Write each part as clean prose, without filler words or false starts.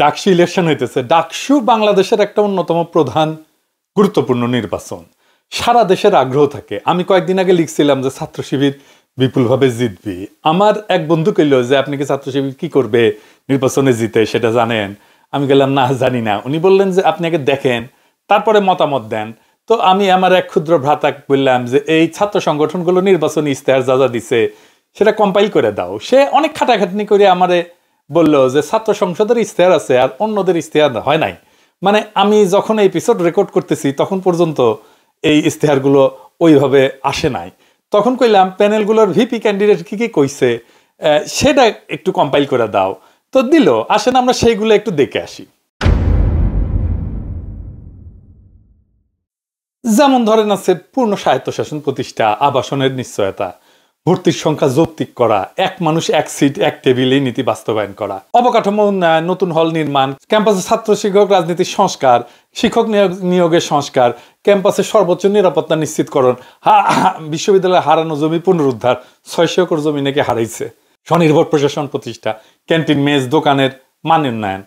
DUCSU election হইতেছে। ডাকসু বাংলাদেশের একটা অন্যতম প্রধান গুরুত্বপূর্ণ নির্বাচন। সারা দেশের আগ্রহ থাকে। আমি কয়েকদিন আগে লিখছিলাম যে ছাত্র শিবির বিপুলভাবে জিতবি। আমার এক বন্ধু কইল যে আপনি কি ছাত্র শিবির কি করবে নির্বাচনে জিতে সেটা জানেন? আমি গেলাম না, জানি না। উনি বললেন যে আপনি আগে দেখেন, তারপরে মতামত দেন। তো আমি আমার এক ক্ষুদ্র ভ্রাতা বললাম যে এই ছাত্র সংগঠনগুলো নির্বাচনী ইস্তেহার যা যা দিছে সেটা কম্পাইল করে দাও। সে অনেক খাটাখাটনি করে আমারে বললো যে ছাত্র সংসদের ইস্তেহার আছে আর অন্যদের ইস্তেহার হয় নাই। মানে আমি যখন এই এপিসোড রেকর্ড করতেছি তখন পর্যন্ত এই ইস্তেহারগুলো ওইভাবে আসে নাই। তখন কইলাম প্যানেলগুলোর ভিপি ক্যান্ডিডেট কি কি কইছে সেটা একটু কম্পাইল করে দাও। তো দিল। আসেন আমরা সেইগুলো একটু দেখে আসি। যেমন ধরেন আছে পূর্ণ স্বায়ত্তশাসন প্রতিষ্ঠা, আবাসনের নিশ্চয়তা, ভর্তির সংখ্যা যৌক্তিক করা, এক মানুষ এক সিট এক টেবিলে নীতি বাস্তবায়ন করা, অবকাঠামো উন্নয়ন, নতুন হল নির্মাণ, ক্যাম্পাসে ছাত্র শিক্ষক রাজনীতির সংস্কার, শিক্ষক নিয়োগের সংস্কার, ক্যাম্পাসে সর্বোচ্চ নিরাপত্তা নিশ্চিতকরণ, বিশ্ববিদ্যালয়ে হারানো জমি পুনরুদ্ধার, 600 একর জমি নাকি হারাইছে, স্বনির্ভর প্রশাসন প্রতিষ্ঠা, ক্যান্টিন মেস দোকানের মান উন্নয়ন,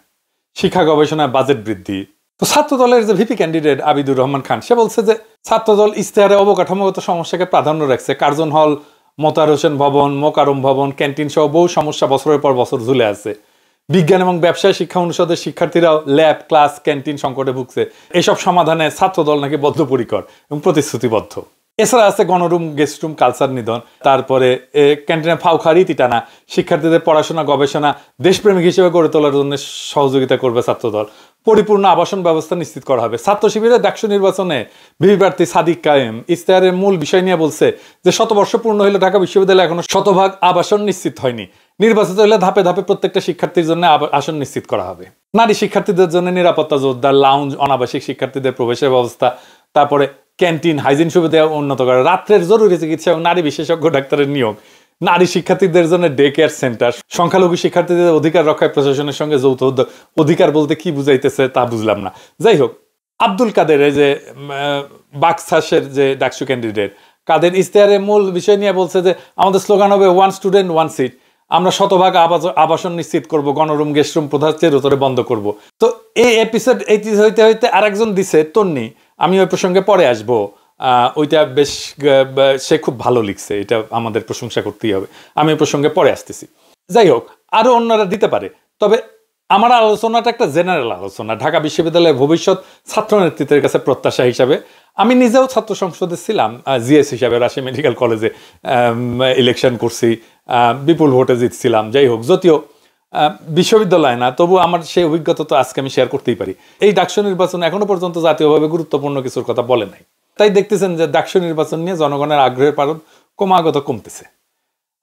শিক্ষা গবেষণায় বাজেট বৃদ্ধি। তো ছাত্র দলের যে ভিপি ক্যান্ডিডেট আবিদুর রহমান খান সে বলছে যে ছাত্রদল ইস্তেহারে অবকাঠামোগত সমস্যাকে প্রাধান্য রাখছে। কার্জন হল, মোতার হোসেন ভবন, মোকারম ভবন, ক্যান্টিন সহ বহু সমস্যা বছরের পর বছর ঝুলে আছে। বিজ্ঞান এবং ব্যবসায় শিক্ষা অনুষদের শিক্ষার্থীরাও ল্যাব, ক্লাস, ক্যান্টিন সংকটে ভুগছে। এসব সমাধানে ছাত্রদল নাকি বদ্ধপরিকর এবং প্রতিশ্রুতিবদ্ধ। এছাড়া আছে গণরুম, গেস্টরুম, কালচার নিধন, তারপরে ক্যান্টিনে ফাউখা রীতি টানা, শিক্ষার্থীদের পড়াশোনা গবেষণা দেশপ্রেমিক হিসেবে গড়ে তোলার জন্য সহযোগিতা করবে ছাত্রদল। পরিপূর্ণ আবাসন ব্যবস্থা নিশ্চিত করা হবে। ছাত্র শিবিরের ডাকসু নির্বাচনে ভিপি প্রার্থী সাদিক কায়েম ইস্তেহারের মূল বিষয় নিয়ে বলছে যে শতবর্ষ পূর্ণ হলে ঢাকা বিশ্ববিদ্যালয়ে এখনো শতভাগ আবাসন নিশ্চিত হয়নি। নির্বাচিত হলে ধাপে ধাপে প্রত্যেকটা শিক্ষার্থীর জন্য আসন নিশ্চিত করা হবে। নারী শিক্ষার্থীদের জন্য নিরাপত্তা জোরদার, লাউঞ্জ, অনাবাসিক শিক্ষার্থীদের প্রবেশের ব্যবস্থা, তারপরে ক্যান্টিন, হাইজিন সুবিধা উন্নত করা, রাত্রের জরুরি চিকিৎসা এবং নারী বিশেষজ্ঞ ডাক্তারের নিয়োগ, নারী শিক্ষার্থীদের জন্য ডে কেয়ার সেন্টার, সংখ্যালঘু শিক্ষার্থীদের অধিকার রক্ষায় প্রশাসনের সঙ্গে যৌথ উদ্যোগ। অধিকার বলতে কি বুঝাইতেছে তা বুঝলাম না। যাই হোক, আব্দুল কাদের যে বাকসাসের যে ডাকসু ক্যান্ডিডেট কাদের ইস্তেহারের মূল বিষয় নিয়ে বলছে যে আমাদের স্লোগান হবে ওয়ান স্টুডেন্ট ওয়ান সিট। আমরা শতভাগ আবাসন নিশ্চিত করব, গণরুম, গেস্টরুম প্রথা চিরতরে বন্ধ করব। তো এই এপিসোড এইটি হইতে হইতে আরেকজন দিছে তন্নি, আমি ওই প্রসঙ্গে পরে আসবো। ওইটা বেশ সে খুব ভালো লিখছে, এটা আমাদের প্রশংসা করতেই হবে। আমি ওই প্রসঙ্গে পরে আসতেছি। যাই হোক, আরো অন্যরা দিতে পারে, তবে আমার আলোচনাটা একটা জেনারেল আলোচনা। ঢাকা বিশ্ববিদ্যালয়ের ভবিষ্যৎ ছাত্র নেতৃত্বের কাছে প্রত্যাশা হিসাবে আমি নিজেও ছাত্র সংসদে ছিলাম, জিএস হিসাবে রাজশাহী মেডিকেল কলেজে ইলেকশন করছি, বিপুল ভোটে জিতছিলাম। যাই হোক, যদিও বিশ্ববিদ্যালয় না, তবু আমার সেই অভিজ্ঞতা তো আজকে আমি শেয়ার করতেই পারি। এই ডাকসু নির্বাচন এখনো পর্যন্ত জাতীয়ভাবে গুরুত্বপূর্ণ কিছুর কথা বলে নাই। তাই দেখতেছেন যে ডাকসু নির্বাচন নিয়ে জনগণের আগ্রহের পারদ ক্রমাগত কমতেছে।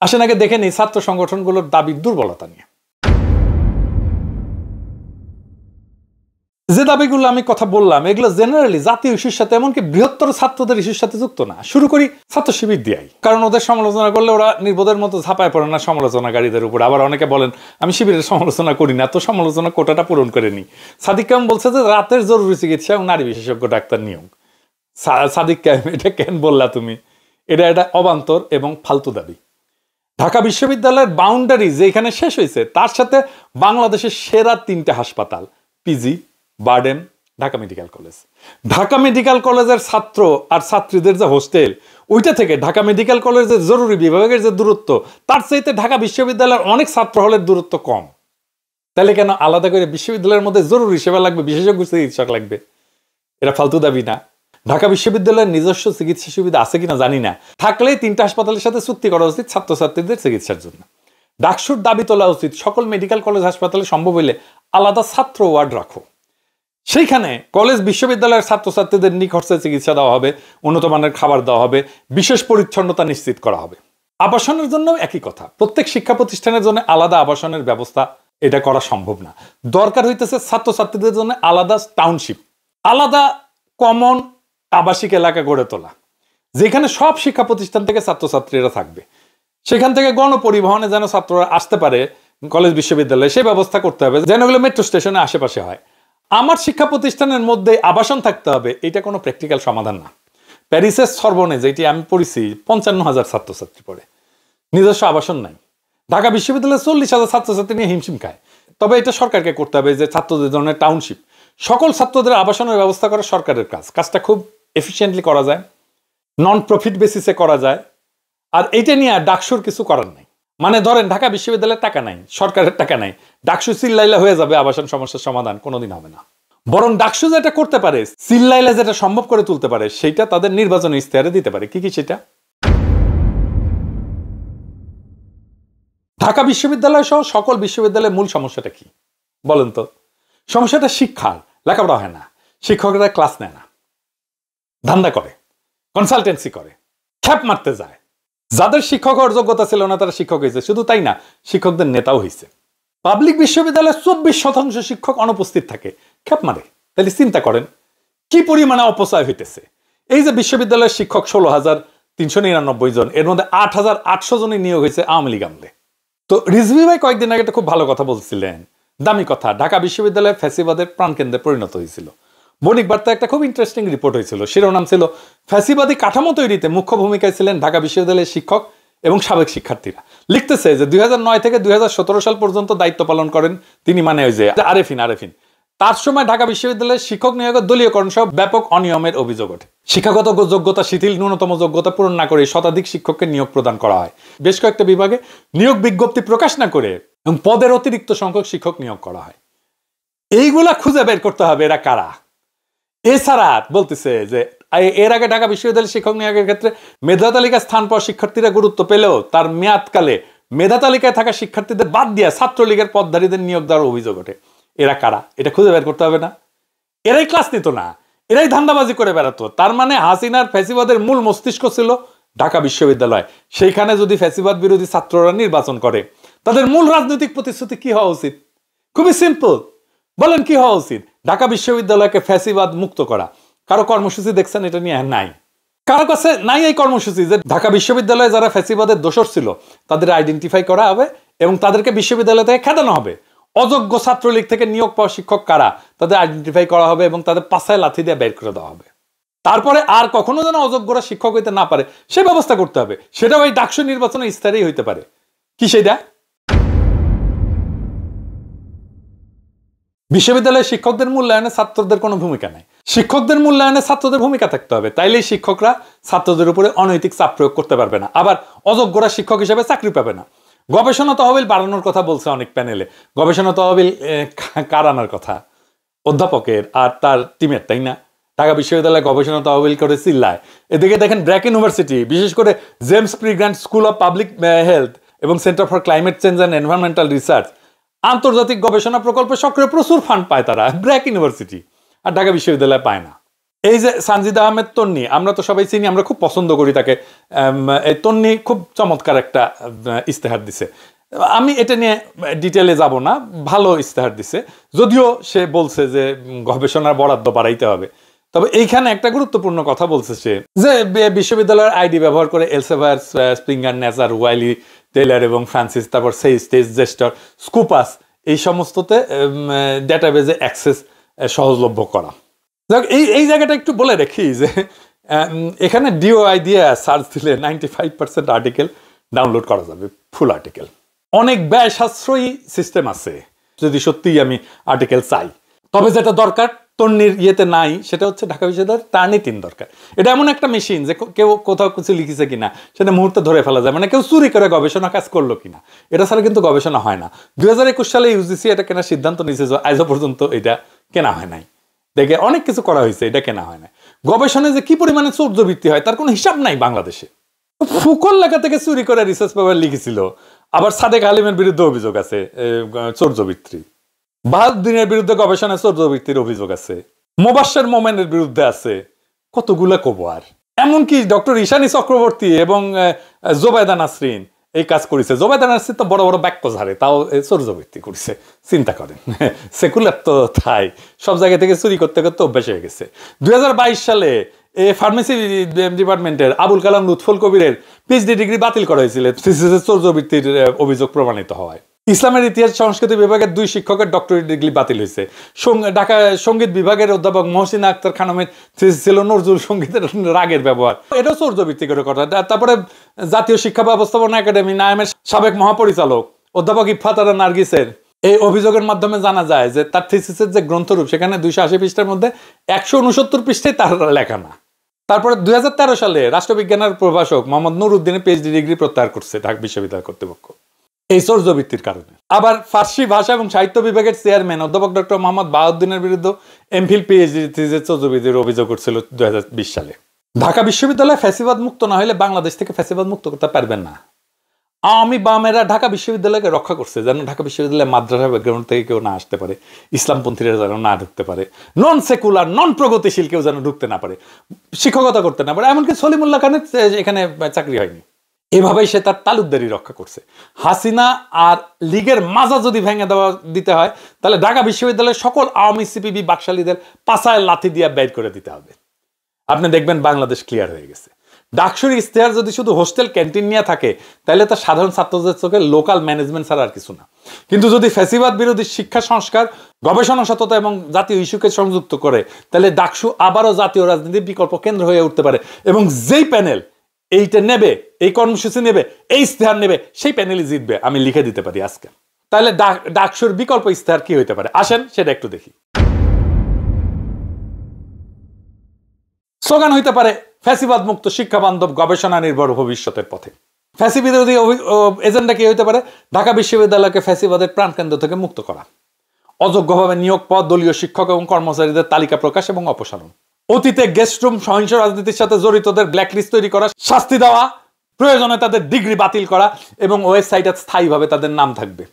আসেন আগে দেখে নিই ছাত্র সংগঠনগুলোর দাবির দুর্বলতা নিয়ে। যে দাবিগুলো আমি কথা বললাম এগুলো জেনারেলি জাতীয় ইস্যুর সাথে, এমনকি বৃহত্তর ছাত্রদের ইস্যুর সাথে যুক্ত না। শুরু করি ছাত্র শিবির দিয়াই, কারণ ওদের সমালোচনা করলে ওরা নির্বোধের মতো ঝাঁপায় পড়ে না সমালোচনাকারীদের উপর। আবার অনেকে বলেন আমি শিবিরের সমালোচনা করি না, তো সমালোচনা কোটাটা পূরণ করে নি। সাদিক কায়েম বলছে যে রাতের জরুরি চিকিৎসা এবং নারী বিশেষজ্ঞ ডাক্তার নিয়োগ। সাদিক কায়েম, এটা কেন বললা তুমি? এটা অবান্তর এবং ফালতু দাবি। ঢাকা বিশ্ববিদ্যালয়ের বাউন্ডারি যেখানে শেষ হয়েছে তার সাথে বাংলাদেশের সেরা 3টে হাসপাতাল, PG, BIRDEM, Dhaka medical college. Dhaka medical কলেজের ছাত্র আর ছাত্রীদের যে হোস্টেল, ওইটা থেকে ঢাকা মেডিকেল কলেজের জরুরি বিভাগের যে দূরত্ব, তার চাইতে ঢাকা বিশ্ববিদ্যালয়ের অনেক ছাত্র হলের দূরত্ব কম। তাহলে কেন আলাদা করে বিশ্ববিদ্যালয়ের মধ্যে জরুরি সেবা লাগবে, বিশেষজ্ঞ চিকিৎসক লাগবে? এটা ফালতু দাবি না? ঢাকা বিশ্ববিদ্যালয়ের নিজস্ব চিকিৎসা সুবিধা আছে কিনা জানি না, থাকলেই 3টে হাসপাতালের সাথে চুক্তি করা উচিত ছাত্রছাত্রীদের চিকিৎসার জন্য। ডাকসুর দাবি তোলা উচিত সকল মেডিকেল কলেজ হাসপাতালে সম্ভব হইলে আলাদা ছাত্র ওয়ার্ড রাখো। সেইখানে কলেজ বিশ্ববিদ্যালয়ের ছাত্রছাত্রীদের নিখরচে চিকিৎসা দেওয়া হবে, উন্নত মানের খাবার দেওয়া হবে, বিশেষ পরিচ্ছন্নতা নিশ্চিত করা হবে। আবাসনের জন্য একই কথা, প্রত্যেক শিক্ষা প্রতিষ্ঠানের জন্য আলাদা আবাসনের ব্যবস্থা এটা করা সম্ভব না। দরকার হইতেছে ছাত্রছাত্রীদের জন্য আলাদা টাউনশিপ, আলাদা কমন আবাসিক এলাকা গড়ে তোলা, যেখানে সব শিক্ষা প্রতিষ্ঠান থেকে ছাত্রছাত্রীরা থাকবে। সেখান থেকে গণপরিবহনে যেন ছাত্ররা আসতে পারে কলেজ বিশ্ববিদ্যালয়ে, সেই ব্যবস্থা করতে হবে, যেন এগুলো মেট্রো স্টেশনের আশেপাশে হয়। আমার শিক্ষা প্রতিষ্ঠানের মধ্যে আবাসন থাকতে হবে, এটা কোনো প্র্যাকটিক্যাল সমাধান না। প্যারিসের সরবনে যেটি আমি পড়েছি 55,000 ছাত্রছাত্রী পড়ে, নিজস্ব আবাসন নাই। ঢাকা বিশ্ববিদ্যালয়ে 40,000 ছাত্রছাত্রী নিয়ে হিমশিম খায়। তবে এটা সরকারকে করতে হবে, যে ছাত্রদের জন্য টাউনশিপ, সকল ছাত্রদের আবাসনের ব্যবস্থা করা সরকারের কাজটা খুব এফিসিয়েন্টলি করা যায়, নন প্রফিট বেসিসে করা যায়। আর এইটা নিয়ে ডাকসুর কিছু করার নাই। মানে ধরেন ঢাকা বিশ্ববিদ্যালয়ের টাকা নাই, সরকারের টাকা নাই, ডাকসু চিল্লাইলে হয়ে যাবে আবাসন সমস্যার সমাধান, কোনোদিন হবে না। বরং ডাকসু যেটা করতে পারে, চিল্লাইলে যেটা সম্ভব করে তুলতে পারে, সেটা তাদের নির্বাচনী ইশতেহারে দিতে পারে। কি সেটা? ঢাকা বিশ্ববিদ্যালয় সহ সকল বিশ্ববিদ্যালয়ের মূল সমস্যাটা কি বলেন তো? সমস্যাটা শিক্ষার, লেখাপড়া হয় না, শিক্ষকরা ক্লাস নেয় না, ধান্দা করে, কনসালটেন্সি করে, খ্যাপ মারতে যায়। যাদের শিক্ষক হওয়ার যোগ্যতা ছিল না তারা শিক্ষক হয়েছে, শুধু তাই না, শিক্ষকদের নেতাও হয়েছে। পাবলিক বিশ্ববিদ্যালয়ে 24% শিক্ষক অনুপস্থিত থাকে, খ্যাপ মারে। তাহলে চিন্তা করেন কি পরিমাণে অপচয় হইতেছে। এই যে বিশ্ববিদ্যালয়ের শিক্ষক 16,399 জন, এর মধ্যে 8,800 জনই নিয়োগ হয়েছে আওয়ামী লীগ আমলে। তো রিজভী ভাই কয়েকদিন আগে একটা খুব ভালো কথা বলছিলেন, দামি কথা। ঢাকা বিশ্ববিদ্যালয় ফ্যাসিবাদের প্রাণকেন্দ্রে পরিণত হয়েছিল। বণিক বার্তা একটা খুব ইন্টারেস্টিং রিপোর্ট হয়েছিল, শিরোনাম ছিল ফ্যাসিবাদী কাঠামো তৈরিতে মুখ্য ভূমিকায় ছিলেন ঢাকা বিশ্ববিদ্যালয়ের শিক্ষক এবং সাবেক শিক্ষার্থীরা। লিখতেছে যে 2009 থেকে 2017 সাল পর্যন্ত দায়িত্ব পালন করেন তিনি, মানে ওই যে আরেফিন। তার সময় ঢাকা বিশ্ববিদ্যালয়ের শিক্ষক নিয়োগের দলীয়করণ সহ ব্যাপক অনিয়মের অভিযোগ ওঠে। শিক্ষাগত যোগ্যতা শিথিল, ন্যূনতম যোগ্যতা পূরণ না করে শতাধিক শিক্ষককে নিয়োগ প্রদান করা হয়। বেশ কয়েকটা বিভাগে নিয়োগ বিজ্ঞপ্তি প্রকাশ না করে এবং পদের অতিরিক্ত সংখ্যক শিক্ষক নিয়োগ করা হয়। এইগুলা খুঁজে বের করতে হবে এরা কারা। এছাড়া বলতেছে যে এর আগে ঢাকা বিশ্ববিদ্যালয়ের শিক্ষক নিয়োগের ক্ষেত্রে মেধা তালিকায় স্থান পাওয়া শিক্ষার্থীরা গুরুত্ব পেলেও তার মেয়াদকালে মেধা তালিকায় থাকা শিক্ষার্থীদের বাদ দিয়ে ছাত্রলীগের পদধারীদের নিয়োগ দেওয়ার অভিযোগ ওঠে। এরা কারা এটা খুঁজে বের করতে হবে না? এরাই ক্লাস নিত না, এরাই ধান্দাবাজি করে বেড়াতো। তার মানে হাসিনার ফ্যাসিবাদের মূল মস্তিষ্ক ছিল ঢাকা বিশ্ববিদ্যালয়। সেইখানে যদি ফ্যাসিবাদ বিরোধী ছাত্ররা নির্বাচন করে, তাদের মূল রাজনৈতিক প্রতিশ্রুতি কি হওয়া উচিত? খুবই সিম্পল, বলেন কি হওয়া উচিত? ঢাকা বিশ্ববিদ্যালয়কে ফ্যাসিবাদ মুক্ত করা। কারো কর্মসূচি দেখছেন এটা নিয়ে? নাই, কারো কাছে নাই এই কর্মসূচি যে ঢাকা বিশ্ববিদ্যালয়ে যারা ফ্যাসিবাদের দোষর ছিল তাদের আইডেন্টিফাই করা হবে এবং তাদেরকে বিশ্ববিদ্যালয় থেকে খেদানো হবে। অযোগ্য ছাত্রলীগ থেকে নিয়োগ পাওয়া শিক্ষক কারা তাদের আইডেন্টিফাই করা হবে এবং তাদের পাছায় লাথি দিয়ে বের করে দেওয়া হবে। তারপরে আর কখনো যেন অযোগ্যরা শিক্ষক হইতে না পারে সে ব্যবস্থা করতে হবে। সেটাও এই ডাকসু নির্বাচনের ইস্তারেই হইতে পারে। কি সেটা? বিশ্ববিদ্যালয়ের শিক্ষকদের মূল্যায়নে ছাত্রদের কোনো ভূমিকা নাই। শিক্ষকদের মূল্যায়নে ছাত্রদের ভূমিকা থাকতে হবে, তাইলেই শিক্ষকরা ছাত্রদের উপরে অনৈতিক চাপ প্রয়োগ করতে পারবে না। আবার অযোগ্যরা শিক্ষক হিসেবে চাকরি পাবে না। গবেষণা তহবিল বাড়ানোর কথা বলছে অনেক প্যানেলে। গবেষণা তহবিল কার আনার কথা? অধ্যাপকের আর তার টিমের, তাই না? ঢাকা বিশ্ববিদ্যালয়ে গবেষণা তহবিল করে চিল্লায়। এদিকে দেখেন ব্র্যাক ইউনিভার্সিটি, বিশেষ করে James P Grant school of public health এবং centre for climate change and environmental research আন্তর্জাতিক গবেষণা প্রকল্পে সক্রিয় প্রচুর ফান্ড পায় তারা, ব্র্যাক ইউনিভার্সিটি, আর ঢাকা বিশ্ববিদ্যালয় পায় না। এই যে সানজিদা আহমেদ তন্নি, আমরা তো সবাই চিনি, আমরা খুব পছন্দ করি তাকে। এই তন্নি খুব চমৎকার একটা ইস্তেহার দিছে। আমি এটা নিয়ে ডিটেলে যাব না, ভালো ইস্তেহার দিছে। যদিও সে বলছে যে গবেষণার বরাদ্দ বাড়াইতে হবে, তবে এইখানে একটা গুরুত্বপূর্ণ কথা বলছে সে, যে বিশ্ববিদ্যালয়ের আইডি ব্যবহার করে এলসেভায়ার, স্প্রিঙ্গার, নেচার, ওয়াইলি, টেইলার এবং ফ্রান্সিস, তারপর সেই স্টেজ জেস্টার, স্কুপাস, এই সমস্ততে ডেটাবেজে অ্যাক্সেস সহজলভ্য করা। এই জায়গাটা একটু বলে রাখি যে এখানে ডিওআই দিয়ে সার্চ দিলে 95% আর্টিকেল ডাউনলোড করা যাবে, ফুল আর্টিকেল। অনেক ব্যয় সাশ্রয়ী সিস্টেম আছে যদি সত্যিই আমি আর্টিকেল চাই। তবে যেটা দরকার তন্নির ইয়েতে নাই, সেটা হচ্ছে ঢাকা বিশ্ববিদ্যালয়ের টার্নিটিন দরকার। এটা এমন একটা মেশিন যে কেউ কোথাও কিছু লিখেছে কিনা সেটা মুহূর্তে ধরে ফেলা যায়, মানে কেউ চুরি করে গবেষণা কাজ করলো কিনা। এটা ছাড়া কিন্তু গবেষণা হয় না। 2021 সালে ইউজিসি এটা কেনার সিদ্ধান্ত নিয়েছে, আজও পর্যন্ত এটা কেনা হয় নাই। দেখে অনেক কিছু করা হয়েছে, এটা কেনা হয় না। গবেষণায় যে কি পরিমাণে চৌর্যবৃত্তি হয় তার কোনো হিসাব নাই বাংলাদেশে। ফুকন লেখা থেকে চুরি করে রিসার্চ পেপার লিখেছিল। আবার সাদেক আলিমের বিরুদ্ধে অভিযোগ আছে চৌর্যবৃত্তি। বাহাউদ্দিনের বিরুদ্ধে গবেষণায় চৌর্যবৃত্তির অভিযোগ আছে। মোবাশ্বের মোমেনের বিরুদ্ধে আছে। কতগুলা কব আর। এমনকি ডক্টর ঈশানী চক্রবর্তী এবং জোবায়দা নাসরিন এই কাজ করেছে। জোবায়দা নাসরিন তো বড় বড় বাক্য ঝাড়ে, তাও চৌর্যবৃত্তি করেছে। চিন্তা করেন, সেকুলার তো তাই সব জায়গা থেকে চুরি করতে করতে অভ্যাস হয়ে গেছে। 2022 সালে ফার্মেসি ডিপার্টমেন্টের আবুল কালাম লুৎফুল কবিরের পিএইচডি ডিগ্রি বাতিল করা হয়েছিল চৌর্যবৃত্তির অভিযোগ প্রমাণিত হওয়ায়। ইসলামের ইতিহাস সংস্কৃতি বিভাগের 2 শিক্ষকের ডক্টরেট ডিগ্রি বাতিল হয়েছে। ঢাকা সঙ্গীত বিভাগের অধ্যাপক মহসিনা আক্তার খানমের ছিল নজরুল সঙ্গীতের রাগের ব্যবহার, এটাও চৌর্যবৃত্তি করে কথা। তারপরে জাতীয় শিক্ষা ব্যবস্থাপনা একাডেমি নাইমের সাবেক মহাপরিচালক অধ্যাপক ইফফাত আরা নার্গিসের এই অভিযোগের মাধ্যমে জানা যায় যে তার থিসিসের যে গ্রন্থরূপ সেখানে 280 পৃষ্ঠার মধ্যে 169 পৃষ্ঠায় তার লেখা না। তারপরে 2013 সালে রাষ্ট্রবিজ্ঞানের প্রভাষক মোহাম্মদ নুরুদ্দিনের পিএইচডি ডিগ্রি প্রত্যাহার করছে ঢাকা বিশ্ববিদ্যালয় কর্তৃপক্ষ এই চর্যাবৃত্তির কারণে। আবার ফার্সি ভাষা এবং সাহিত্য বিভাগের চেয়ারম্যান অধ্যাপক ডক্টর মোহাম্মদ বাহাউদ্দিনের বিরুদ্ধে এমফিল পিএইচডি থিসিসের চর্যাবৃত্তির অভিযোগ করছিল 2020 সালে। ঢাকা বিশ্ববিদ্যালয় ফ্যাসিবাদ মুক্ত না হলে বাংলাদেশ থেকে ফ্যাসিবাদ মুক্ত করতে পারবেন না। আওয়ামী বামেরা ঢাকা বিশ্ববিদ্যালয়কে রক্ষা করছে যেন ঢাকা বিশ্ববিদ্যালয় মাদ্রাসা ব্যাকগ্রাউন্ড থেকে কেউ না আসতে পারে, ইসলামপন্থীরা যেন না ঢুকতে পারে, নন সেকুলার নন প্রগতিশীল কেউ যেন ঢুকতে না পারে, শিক্ষকতা করতে না পারে। এমনকি সলিমুল্লাহ খানের এখানে চাকরি হয়নি। এভাবেই সে তার তালুকদারি রক্ষা করছে। হাসিনা আর লীগের মাজা যদি ভেঙে দিতে হয় তাহলে ঢাকা বিশ্ববিদ্যালয়ের সকল আওয়ামী সিপিবি বাকশালীদের পাছায় লাথি দিয়ে বের করে দিতে হবে। আপনি দেখবেন বাংলাদেশ ক্লিয়ার হয়ে গেছে। ডাকসুর ইশতেহার যদি শুধু হোস্টেল ক্যান্টিন নিয়ে থাকে তাহলে তা সাধারণ ছাত্রদের চোখে লোকাল ম্যানেজমেন্ট ছাড়া আর কিছু না। কিন্তু যদি ফ্যাসিবাদ বিরোধী শিক্ষা সংস্কার, গবেষণা সততা এবং জাতীয় ইস্যুকে সংযুক্ত করে তাহলে ডাকসু আবারও জাতীয় রাজনীতির বিকল্প কেন্দ্র হয়ে উঠতে পারে। এবং যেই প্যানেল এইটা নেবে, এই কর্মসূচি নেবে, এই ইশতেহার নেবে, সেই প্যানেলই জিতবে, আমি লিখে দিতে পারি আজকে। তাহলে ডাকসুর বিকল্প ইশতেহার কি হইতে পারে আসেন সেটা একটু দেখি। স্লোগান হইতে পারে ফ্যাসিবাদ মুক্ত শিক্ষা বান্ধব গবেষণা নির্ভর ভবিষ্যতের পথে। ফ্যাসি বিরোধী এজেন্ডা কি হইতে পারে? ঢাকা বিশ্ববিদ্যালয়কে ফ্যাসিবাদের প্রাণকেন্দ্র থেকে মুক্ত করা, অযোগ্যভাবে নিয়োগ পদ, দলীয় শিক্ষক এবং কর্মচারীদের তালিকা প্রকাশ এবং অপসারণ, অতীতে গেস্টরুম সহিংস রাজনীতির সাথে জড়িতদের ব্ল্যাকলিস্ট তৈরি করা, শাস্তি দেওয়া, প্রয়োজনে তাদের ডিগ্রি বাতিল করা এবং ওয়েবসাইটে স্থায়ীভাবে তাদের নাম থাকবে।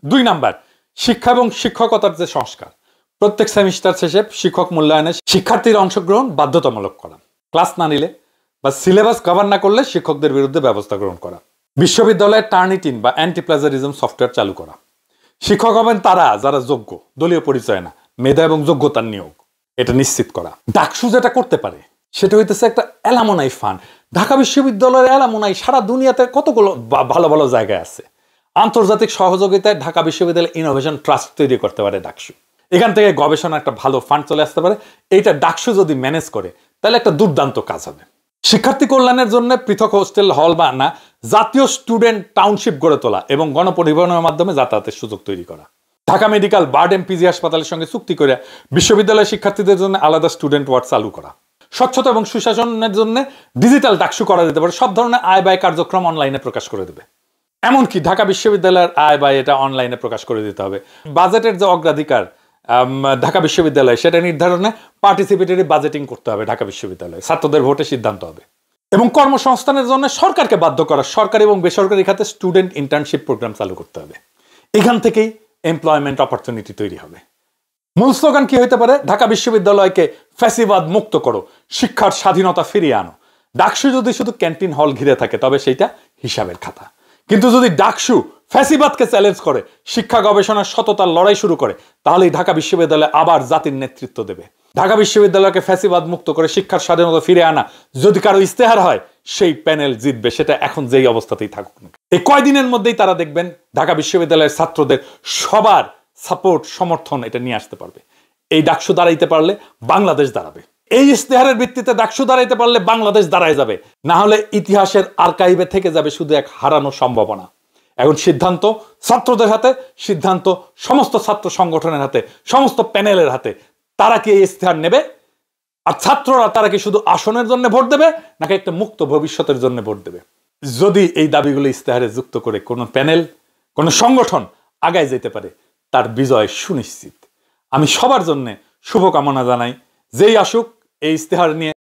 2 নাম্বার, শিক্ষা এবং শিক্ষকতার যে সংস্কার, প্রত্যেক সেমিস্টার শেষে শিক্ষক মূল্যায়নে শিক্ষার্থীর অংশগ্রহণ বাধ্যতামূলক করা, ক্লাস না নিলে বা সিলেবাস কভার না করলে শিক্ষকদের বিরুদ্ধে ব্যবস্থা গ্রহণ করা, বিশ্ববিদ্যালয়ের টার্নিটিন বা অ্যান্টি প্লাজারিজম সফটওয়্যার চালু করা, শিক্ষক হবেন তারা যারা যোগ্য, দলীয় পরিচয় না, মেধা এবং যোগ্যতার নিয়োগ, এটা নিশ্চিত করা। ডাকসু যেটা করতে পারে সেটা হইতেছে একটা অ্যালামনাই ফান্ড। ঢাকা বিশ্ববিদ্যালয়ের অ্যালামনাই সারা দুনিয়াতে কতগুলো ভালো ভালো জায়গায় আছে। আন্তর্জাতিক সহযোগিতায় ঢাকা বিশ্ববিদ্যালয় ইনোভেশন ট্রাস্ট তৈরি করতে পারে ডাকসু। এখান থেকে গবেষণা একটা ভালো ফান্ড চলে আসতে পারে। এইটা ডাকসু যদি ম্যানেজ করে তাহলে একটা দুর্দান্ত কাজ হবে। শিক্ষার্থী কল্যাণের জন্য পৃথক হোস্টেল হল বা না, জাতীয় স্টুডেন্ট টাউনশিপ গড়ে তোলা এবং গণপরিবহনের মাধ্যমে যাতায়াতের সুযোগ তৈরি করা, ঢাকা মেডিকেল বার্ড এমপিজি হাসপাতালের সঙ্গে চুক্তি করে বিশ্ববিদ্যালয়ের শিক্ষার্থীদের জন্য আলাদা স্টুডেন্ট ওয়ার্ড চালু করা, স্বচ্ছতা এবং সুশাসনের জন্য ডিজিটাল ডাকসু করা যেতে পারে। সব ধরনের আয় ব্যয় কার্যক্রম অনলাইনে প্রকাশ করে দেবে। এমনকি ঢাকা বিশ্ববিদ্যালয়ের আয় ব্যয় এটা অনলাইনে প্রকাশ করে দিতে হবে। বাজেটের যে অগ্রাধিকার ঢাকা বিশ্ববিদ্যালয় সেটা নির্ধারণে পার্টিসিপেটরি বাজেটিং করতে হবে ঢাকা বিশ্ববিদ্যালয়ে, ছাত্রদের ভোটে সিদ্ধান্ত হবে। এবং কর্মসংস্থানের জন্য সরকারকে বাধ্য করা, সরকারি এবং বেসরকারি খাতে স্টুডেন্ট ইন্টার্নশিপ প্রোগ্রাম চালু করতে হবে। এখান থেকেই এমপ্লয়মেন্ট অপরচুনিটি তৈরি হবে। মূল স্লোগান কি হইতে পারে? ঢাকা বিশ্ববিদ্যালয়কে ফ্যাসিবাদ মুক্ত করো, শিক্ষার স্বাধীনতা ফিরিয়ে আনো। ডাকসু যদি শুধু ক্যান্টিন হল ঘিরে থাকে তবে সেইটা হিসাবের খাতা। কিন্তু যদি ডাকসু ফ্যাসিবাদকে চ্যালেঞ্জ করে, শিক্ষা গবেষণার সততার লড়াই শুরু করে, তাহলেই ঢাকা বিশ্ববিদ্যালয় আবার জাতির নেতৃত্ব দেবে। ঢাকা বিশ্ববিদ্যালয়কে ফ্যাসিবাদ মুক্ত করে শিক্ষার স্বাধীনতা ফিরে আনা যদি কারো ইস্তেহার হয়, সেই প্যানেল জিতবে, সেটা এখন যেই অবস্থাতেই থাকুক না। এই কয়দিনের মধ্যেই তারা দেখবেন ঢাকা বিশ্ববিদ্যালয়ের ছাত্রদের সবার সাপোর্ট, সমর্থন এটা নিয়ে আসতে পারবে। এই ডাকসু দাঁড়াইতে পারলে বাংলাদেশ দাঁড়াবে। এই ইস্তেহারের ভিত্তিতে ডাকসু দাঁড়াইতে পারলে বাংলাদেশ দাঁড়ায় যাবে। না হলে ইতিহাসের আর্কাইভে থেকে যাবে শুধু এক হারানো সম্ভাবনা। এখন সিদ্ধান্ত ছাত্রদের হাতে, সিদ্ধান্ত সমস্ত ছাত্র সংগঠনের হাতে, সমস্ত প্যানেলের হাতে। তারা কি এই ইস্তেহার নেবে? আর ছাত্ররা তারা কি শুধু আসনের জন্য ভোট দেবে নাকি একটা মুক্ত ভবিষ্যতের জন্য ভোট দেবে? যদি এই দাবিগুলো ইস্তেহারে যুক্ত করে কোনো প্যানেল, কোনো সংগঠন আগায় যেতে পারে, তার বিজয় সুনিশ্চিত। আমি সবার জন্য শুভকামনা জানাই। যেই আসুক এই ইস্তেহার নিয়ে